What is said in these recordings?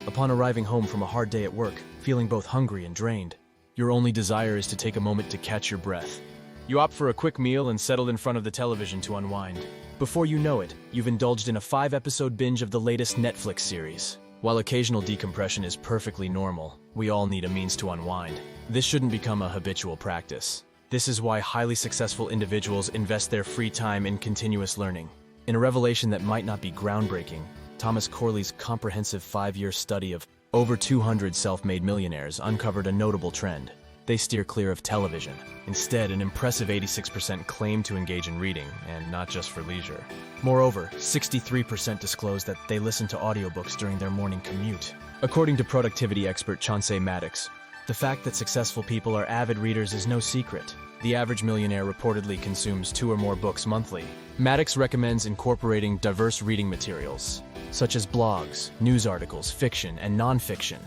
Upon arriving home from a hard day at work, feeling both hungry and drained, your only desire is to take a moment to catch your breath. You opt for a quick meal and settle in front of the television to unwind. Before you know it, you've indulged in a 5-episode binge of the latest Netflix series. While occasional decompression is perfectly normal, we all need a means to unwind. This shouldn't become a habitual practice. This is why highly successful individuals invest their free time in continuous learning. In a revelation that might not be groundbreaking, Thomas Corley's comprehensive 5-year study of over 200 self-made millionaires uncovered a notable trend. They steer clear of television. Instead, an impressive 86% claim to engage in reading, and not just for leisure. Moreover, 63% disclosed that they listen to audiobooks during their morning commute. According to productivity expert Chauncey Maddox, the fact that successful people are avid readers is no secret. The average millionaire reportedly consumes 2 or more books monthly. Maddox recommends incorporating diverse reading materials, such as blogs, news articles, fiction, and non-fiction,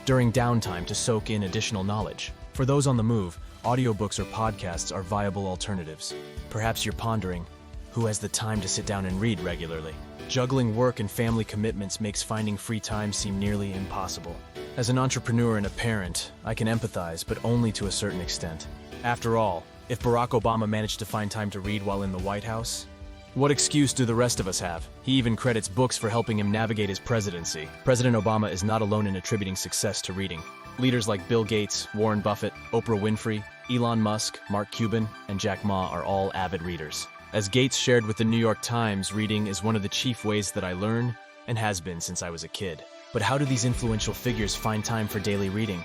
during downtime to soak in additional knowledge. For those on the move, audiobooks or podcasts are viable alternatives. Perhaps you're pondering, who has the time to sit down and read regularly? Juggling work and family commitments makes finding free time seem nearly impossible. As an entrepreneur and a parent, I can empathize, but only to a certain extent. After all, if Barack Obama managed to find time to read while in the White House, what excuse do the rest of us have? He even credits books for helping him navigate his presidency. President Obama is not alone in attributing success to reading. Leaders like Bill Gates, Warren Buffett, Oprah Winfrey, Elon Musk, Mark Cuban, and Jack Ma are all avid readers. As Gates shared with the New York Times, reading is one of the chief ways that I learn, and has been since I was a kid. But how do these influential figures find time for daily reading?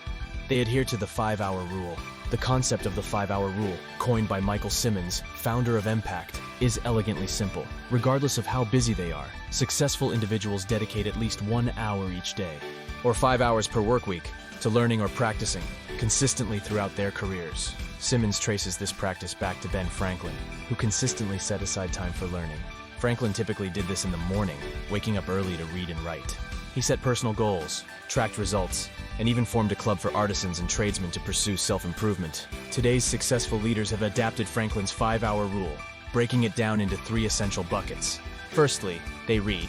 They adhere to the 5-hour rule. The concept of the 5-hour rule, coined by Michael Simmons, founder of Impact, is elegantly simple. Regardless of how busy they are, successful individuals dedicate at least 1 hour each day, or 5 hours per work week, to learning or practicing, consistently throughout their careers. Simmons traces this practice back to Ben Franklin, who consistently set aside time for learning. Franklin typically did this in the morning, waking up early to read and write. He set personal goals, tracked results, and even formed a club for artisans and tradesmen to pursue self-improvement. Today's successful leaders have adapted Franklin's 5-hour rule, breaking it down into 3 essential buckets. Firstly, they read.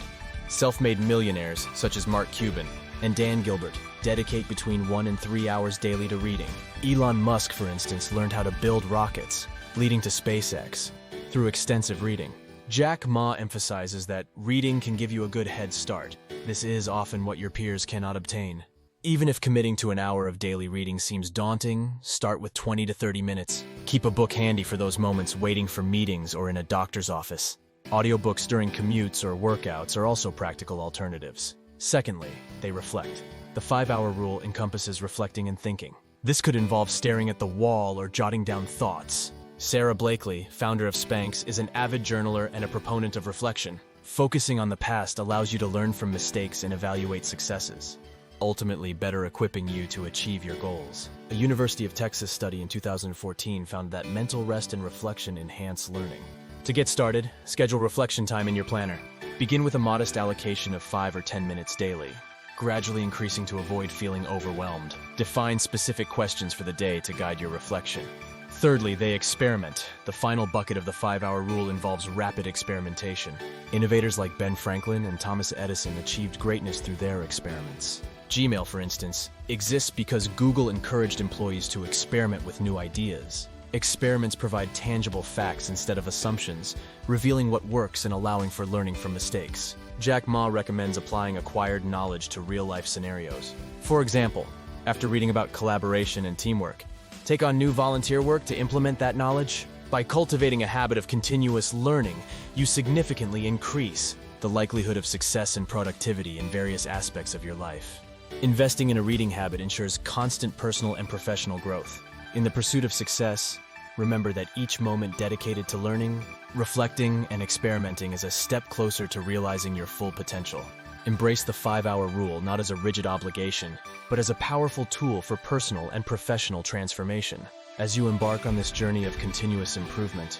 Self-made millionaires, such as Mark Cuban and Dan Gilbert, dedicate between 1 and 3 hours daily to reading. Elon Musk, for instance, learned how to build rockets, leading to SpaceX, through extensive reading. Jack Ma emphasizes that reading can give you a good head start. This is often what your peers cannot obtain. Even if committing to an hour of daily reading seems daunting, start with 20 to 30 minutes. Keep a book handy for those moments waiting for meetings or in a doctor's office. Audiobooks during commutes or workouts are also practical alternatives. Secondly, they reflect. The 5-hour rule encompasses reflecting and thinking. This could involve staring at the wall or jotting down thoughts. Sarah Blakely, founder of Spanx, is an avid journaler and a proponent of reflection. Focusing on the past allows you to learn from mistakes and evaluate successes, ultimately better equipping you to achieve your goals. A University of Texas study in 2014 found that mental rest and reflection enhance learning. To get started, schedule reflection time in your planner. Begin with a modest allocation of 5 or 10 minutes daily, gradually increasing to avoid feeling overwhelmed. Define specific questions for the day to guide your reflection. Thirdly, they experiment. The final bucket of the 5-hour rule involves rapid experimentation. Innovators like Ben Franklin and Thomas Edison achieved greatness through their experiments. Gmail, for instance, exists because Google encouraged employees to experiment with new ideas. Experiments provide tangible facts instead of assumptions, revealing what works and allowing for learning from mistakes. Jack Ma recommends applying acquired knowledge to real-life scenarios. For example, after reading about collaboration and teamwork, take on new volunteer work to implement that knowledge. By cultivating a habit of continuous learning, you significantly increase the likelihood of success and productivity in various aspects of your life. Investing in a reading habit ensures constant personal and professional growth. In the pursuit of success, remember that each moment dedicated to learning, reflecting, and experimenting is a step closer to realizing your full potential. Embrace the 5-hour rule not as a rigid obligation, but as a powerful tool for personal and professional transformation. As you embark on this journey of continuous improvement,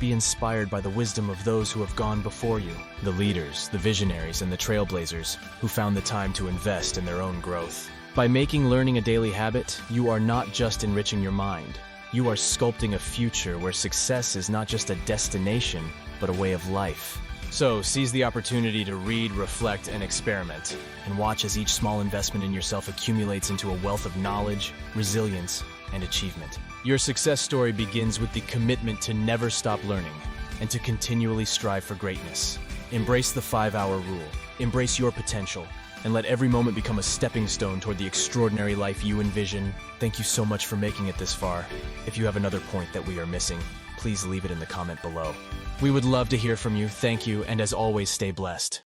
be inspired by the wisdom of those who have gone before you, the leaders, the visionaries, and the trailblazers who found the time to invest in their own growth. By making learning a daily habit, you are not just enriching your mind. You are sculpting a future where success is not just a destination, but a way of life. So, seize the opportunity to read, reflect, and experiment, and watch as each small investment in yourself accumulates into a wealth of knowledge, resilience, and achievement. Your success story begins with the commitment to never stop learning and to continually strive for greatness. Embrace the 5-hour rule, embrace your potential, and let every moment become a stepping stone toward the extraordinary life you envision. Thank you so much for making it this far. If you have another point that we are missing, please leave it in the comment below. We would love to hear from you. Thank you, and as always, stay blessed.